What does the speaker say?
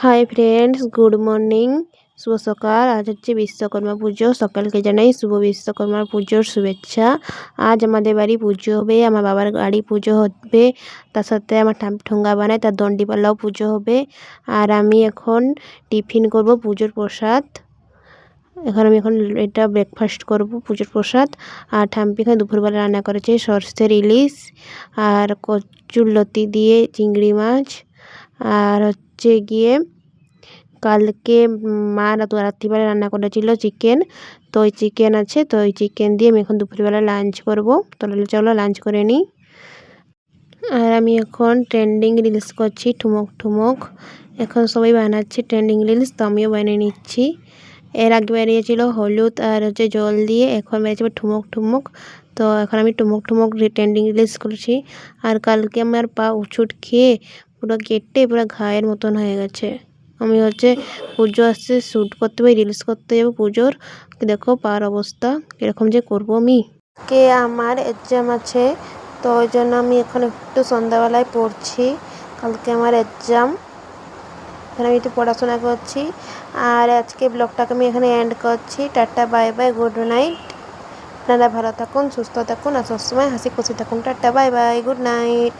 Hi friends, good morning, শুভ সকাল। আজ হচ্ছে বিশ্বকর্মা পুজো। সকালকে জানাই শুভ বিশ্বকর্মা পুজোর শুভেচ্ছা। আজ আমাদের বাড়ি পুজো হবে, আমার বাবার গাড়ি পুজো হবে, তার সাথে আমার ঠোঙ্গা বানায় তার দণ্ডিপাল্লাও পুজো হবে। আর আমি এখন টিফিন করব পুজোর প্রসাদ। আমি এখন এটা ব্রেকফাস্ট করব পুজোর প্রসাদ। আর ঠাম্পি এখানে দুপুরবেলা রান্না করেছে সর্ষের ইলিশ আর কচুরলতি দিয়ে চিংড়ি মাছ। আর হচ্ছে গিয়ে কালকে মা রাত্রিবেলা রান্না করেছিল চিকেন, তো ওই চিকেন আছে, তো ওই চিকেন দিয়ে আমি এখন দুপুরবেলা লাঞ্চ করব। তাহলে চলো লাঞ্চ করে নিই। আর আমি এখন ট্রেন্ডিং রিলস করছি, ঠুমক ঠুমক। এখন সবাই বানাচ্ছে ট্রেন্ডিং রিলস, তো আমিও বানিয়ে নিচ্ছি। এর আগে বেরিয়েছিল হলুদ আর হচ্ছে জল দিয়ে, এখন বেরিয়েছে ঠুমক ঠুমক। তো এখন আমি ঠুমক ঠুমক ট্রেন্ডিং রিলস করছি। আর কালকে আমার পা উঁচুট খেয়ে পুরো কেটে পুরো ঘায়ের মতন হয়ে গেছে। আমি হচ্ছে পুজো আসছে, শ্যুট করতে হবে, রিলস করতে যাবো পুজোর। দেখো পার অবস্থা কীরকম যে করবো আমি। কে আমার এক্সাম আছে, তো ওই জন্য আমি এখন একটু সন্ধ্যাবেলায় পড়ছি। কালকে আমার এক্সাম, এখানে আমি একটু পড়াশোনা করছি। আর আজকে ব্লগটাকে আমি এখানে এন্ড করছি। Tata, bye bye, good night. আপনারা ভালো থাকুন, সুস্থ থাকুন আর সবসময় হাসি খুশি থাকুন। Tata, bye bye, good night.